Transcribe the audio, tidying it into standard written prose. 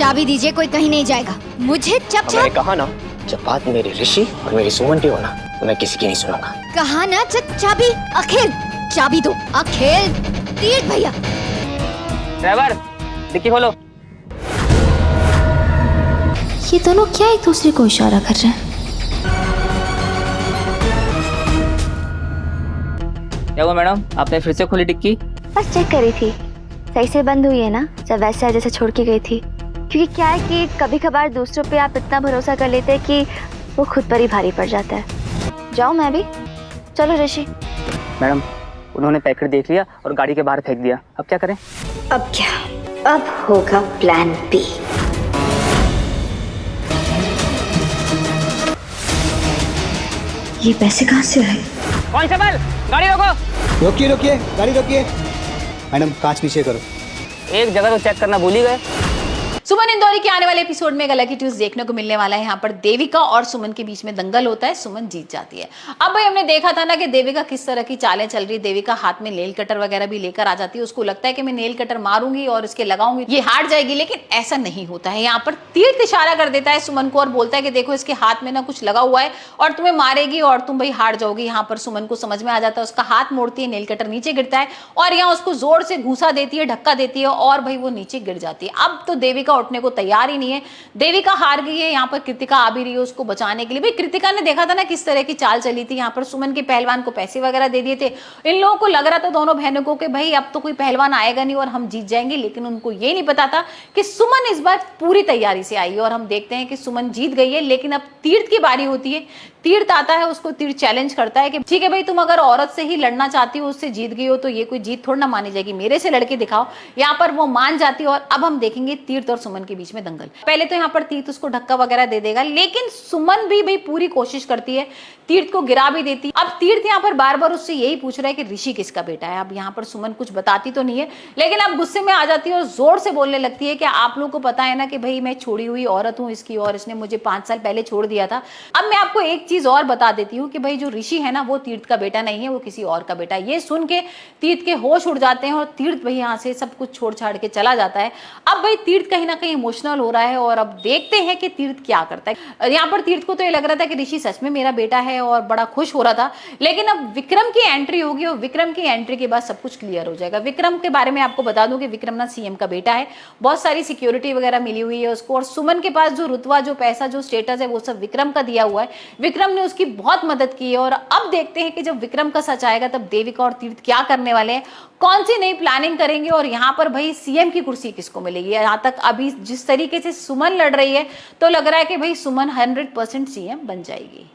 चाबी दीजिए, कोई कहीं नहीं जाएगा। मुझे मैंने कहा ना, जब बात मेरी ऋषि और मेरी सुमन की हो ना, तो मैं किसी की नहीं सुनूंगा। कहा ना चाबी। अखिल चाबी दो। अखिल, तीर्थ भैया। ड्राइवर डिक्की खोलो। ये दोनों क्या एक दूसरे को इशारा कर रहे हैं? क्या हुआ मैडम, आपने फिर से खोली डिक्की? बस चेक करी थी, सही से बंद हुई है ना, जब वैसे है जैसे छोड़ के गई थी। क्योंकि क्या है कि कभी कभार दूसरों पे आप इतना भरोसा कर लेते हैं कि वो खुद पर ही भारी पड़ जाता है। जाओ मैं भी। चलो ऋषि। मैडम उन्होंने पैकेट देख लिया और गाड़ी के बाहर फेंक दिया, अब क्या करें? अब क्या? अब होगा प्लान बी। ये पैसे कहाँ से आए? कांस्टेबल गाड़ी रोको। रोकिए रोकिए, गाड़ी रोकिए। मैडम कांच पीछे करो। एक जगह तो चेक करना भूल ही गए। सुमन इंदौरी के आने वाले एपिसोड में एक अलग ही ट्विस्ट देखने को मिलने वाला है। यहाँ पर देविका और सुमन के बीच में दंगल होता है, सुमन जीत जाती है। अब भाई हमने देखा था ना कि देविका किस तरह की चालें चल रही है। देविका हाथ में नेल कटर वगैरह भी लेकर आ जाती है, उसको लगता है कि मैं नेल कटर मारूंगी और इसके लगाऊंगी ये हार जाएगी, लेकिन ऐसा नहीं होता है। यहाँ पर तीर्थ इशारा कर देता है सुमन को और बोलता है कि देखो इसके हाथ में ना कुछ लगा हुआ है और तुम्हें मारेगी और तुम भाई हार जाओगी। यहाँ पर सुमन को समझ में आ जाता है, उसका हाथ मोड़ती है, नेल कटर नीचे गिरता है और यहाँ उसको जोर से घूसा देती है, धक्का देती है और भाई वो नीचे गिर जाती है। अब तो देविका उठने को तैयार नहीं है, देविका हार गई है। यहाँ पर कृतिका आ भी रही है उसको बचाने के लिए। भाई कृतिका ने देखा था ना किस तरह की चाल चली थी, यहाँ पर सुमन के पहलवान को पैसे वगैरह दे दिए थे। इन लोगों को लग रहा था दोनों बहनों को कि भाई अब तो कोई पहलवान आएगा नहीं और हम जीत जाएंगे, लेकिन उनको ये नहीं पता था कि सुमन इस बार पूरी तैयारी से आई है और हम देखते हैं कि सुमन जीत गई है। लेकिन अब तीर्थ की बारी होती है, तीर्थ आता है, उसको तीर्थ चैलेंज करता है कि ठीक है भाई तुम अगर औरत से ही लड़ना चाहती हो, उससे जीत गई हो तो ये कोई जीत थोड़ा ना मानी जाएगी, मेरे से लड़के दिखाओ। यहाँ पर वो मान जाती है और अब हम देखेंगे तीर्थ और सुमन के बीच में दंगल। पहले तो यहाँ पर तीर्थ उसको धक्का वगैरह दे देगा, लेकिन सुमन भी भाई पूरी कोशिश करती है, तीर्थ को गिरा भी देती। अब तीर्थ यहाँ पर बार बार उससे यही पूछ रहा है कि ऋषि किसका बेटा है। अब यहाँ पर सुमन कुछ बताती तो नहीं है, लेकिन अब गुस्से में आ जाती है और जोर से बोलने लगती है कि आप लोगों को पता है ना कि भाई मैं छोड़ी हुई औरत हूँ इसकी और इसने मुझे 5 साल पहले छोड़ दिया था। अब मैं आपको एक चीज और बता देती हूँ कि भाई जो ऋषि है ना वो तीर्थ का बेटा नहीं है, वो किसी और का बेटा है। ये सुन के तीर्थ के होश उड़ जाते हैं और तीर्थ भाई यहाँ से सब कुछ छोड़ छाड़ के चला जाता है। अब भाई तीर्थ कहीं ना कहीं इमोशनल हो रहा है और अब देखते हैं कि तीर्थ क्या करता है। यहाँ पर तीर्थ को तो ये लग रहा था कि ऋषि सच में मेरा बेटा है और बड़ा खुश हो रहा था, लेकिन अब विक्रम की एंट्री होगी और विक्रम की एंट्री के बाद सब कुछ क्लियर हो जाएगा। विक्रम के बारे में आपको बता दूं कि विक्रम ना सीएम का बेटा है, बहुत सारी सिक्योरिटी वगैरह मिली हुई है उसको और सुमन के पास जो रुतबा, जो पैसा, जो स्टेटस है वो सब विक्रम का दिया हुआ है। विक्रम ने उसकी बहुत मदद की है और अब देखते हैं कि जब विक्रम का सच आएगा तब देविका और तीर्थ क्या करने वाले हैं, कौन सी नई प्लानिंग करेंगे और यहाँ पर भाई सीएम की कुर्सी किसको मिलेगी। यहाँ तक अभी जिस तरीके से सुमन लड़ रही है तो लग रहा है कि भाई सुमन 100% सीएम बन जाएगी।